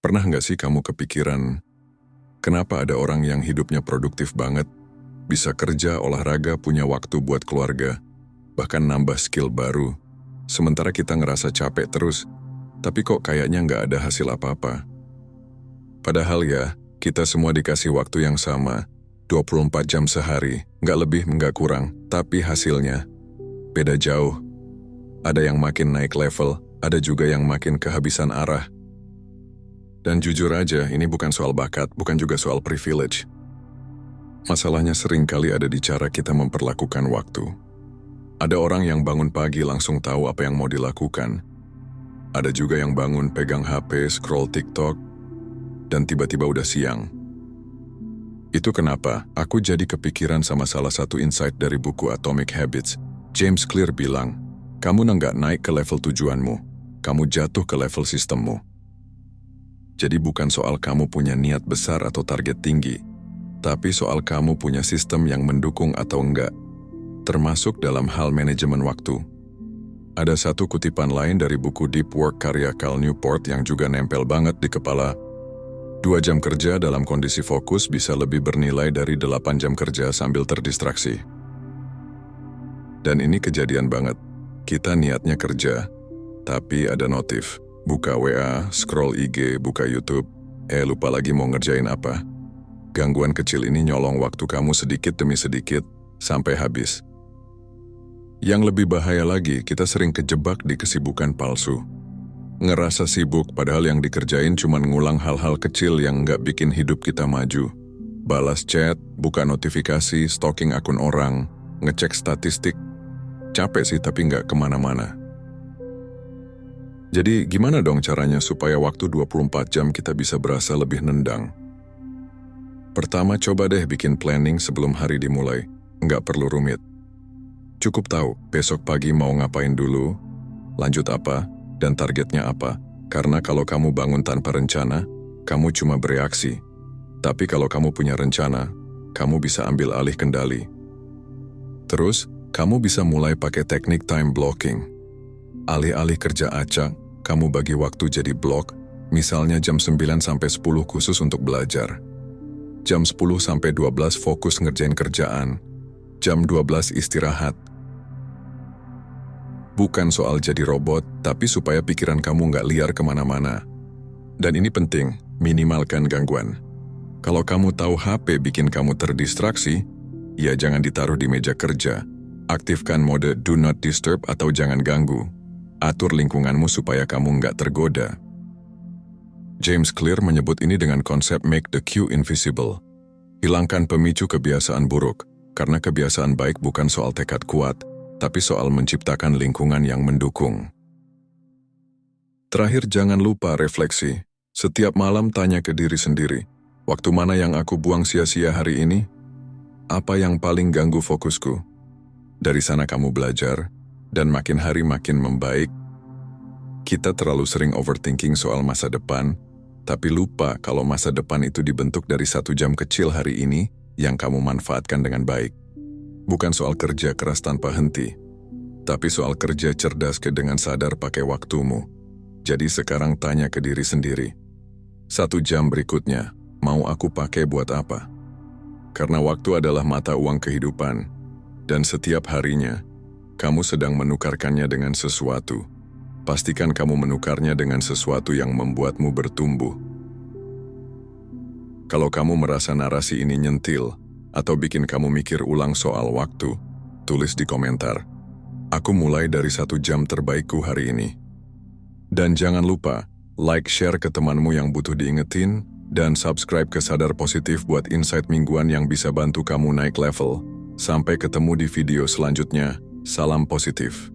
Pernah nggak sih kamu kepikiran, kenapa ada orang yang hidupnya produktif banget, bisa kerja, olahraga, punya waktu buat keluarga, bahkan nambah skill baru, sementara kita ngerasa capek terus, tapi kok kayaknya nggak ada hasil apa-apa. Padahal ya, kita semua dikasih waktu yang sama, 24 jam sehari, nggak lebih nggak kurang, tapi hasilnya beda jauh. Ada yang makin naik level, ada juga yang makin kehabisan arah. Dan jujur aja, ini bukan soal bakat, bukan juga soal privilege. Masalahnya seringkali ada di cara kita memperlakukan waktu. Ada orang yang bangun pagi langsung tahu apa yang mau dilakukan. Ada juga yang bangun pegang HP, scroll TikTok, dan tiba-tiba udah siang. Itu kenapa aku jadi kepikiran sama salah satu insight dari buku Atomic Habits. James Clear bilang, kamu nggak naik ke level tujuanmu, kamu jatuh ke level sistemmu. Jadi bukan soal kamu punya niat besar atau target tinggi, tapi soal kamu punya sistem yang mendukung atau enggak, termasuk dalam hal manajemen waktu. Ada satu kutipan lain dari buku Deep Work karya Cal Newport yang juga nempel banget di kepala. 2 jam kerja dalam kondisi fokus bisa lebih bernilai dari 8 jam kerja sambil terdistraksi. Dan ini kejadian banget. Kita niatnya kerja, tapi ada notif. Buka WA, scroll IG, buka YouTube, lupa lagi mau ngerjain apa. Gangguan kecil ini nyolong waktu kamu sedikit demi sedikit, sampai habis. Yang lebih bahaya lagi, kita sering kejebak di kesibukan palsu. Ngerasa sibuk, padahal yang dikerjain cuma ngulang hal-hal kecil yang nggak bikin hidup kita maju. Balas chat, buka notifikasi, stalking akun orang, ngecek statistik. Capek sih, tapi nggak kemana-mana. Jadi gimana dong caranya supaya waktu 24 jam kita bisa berasa lebih nendang? Pertama, coba deh bikin planning sebelum hari dimulai. Nggak perlu rumit. Cukup tahu besok pagi mau ngapain dulu, lanjut apa, dan targetnya apa. Karena kalau kamu bangun tanpa rencana, kamu cuma bereaksi. Tapi kalau kamu punya rencana, kamu bisa ambil alih kendali. Terus, kamu bisa mulai pakai teknik time blocking. Alih-alih kerja acak, kamu bagi waktu jadi blok, misalnya jam 9 sampai 10 khusus untuk belajar. Jam 10 sampai 12 fokus ngerjain kerjaan. Jam 12 istirahat. Bukan soal jadi robot, tapi supaya pikiran kamu nggak liar kemana-mana. Dan ini penting, minimalkan gangguan. Kalau kamu tahu HP bikin kamu terdistraksi, ya jangan ditaruh di meja kerja. Aktifkan mode Do Not Disturb atau jangan ganggu. Atur lingkunganmu supaya kamu nggak tergoda. James Clear menyebut ini dengan konsep make the cue invisible. Hilangkan pemicu kebiasaan buruk, karena kebiasaan baik bukan soal tekad kuat, tapi soal menciptakan lingkungan yang mendukung. Terakhir, jangan lupa refleksi. Setiap malam tanya ke diri sendiri, waktu mana yang aku buang sia-sia hari ini? Apa yang paling ganggu fokusku? Dari sana kamu belajar, dan makin hari makin membaik. Kita terlalu sering overthinking soal masa depan, tapi lupa kalau masa depan itu dibentuk dari 1 jam kecil hari ini yang kamu manfaatkan dengan baik. Bukan soal kerja keras tanpa henti, tapi soal kerja cerdas dengan sadar pakai waktumu. Jadi sekarang tanya ke diri sendiri, 1 jam berikutnya, mau aku pakai buat apa? Karena waktu adalah mata uang kehidupan, dan setiap harinya, kamu sedang menukarkannya dengan sesuatu. Pastikan kamu menukarnya dengan sesuatu yang membuatmu bertumbuh. Kalau kamu merasa narasi ini nyentil, atau bikin kamu mikir ulang soal waktu, tulis di komentar. Aku mulai dari 1 jam terbaikku hari ini. Dan jangan lupa, like, share ke temanmu yang butuh diingetin, dan subscribe ke Sadar Positif buat insight mingguan yang bisa bantu kamu naik level. Sampai ketemu di video selanjutnya. Salam positif.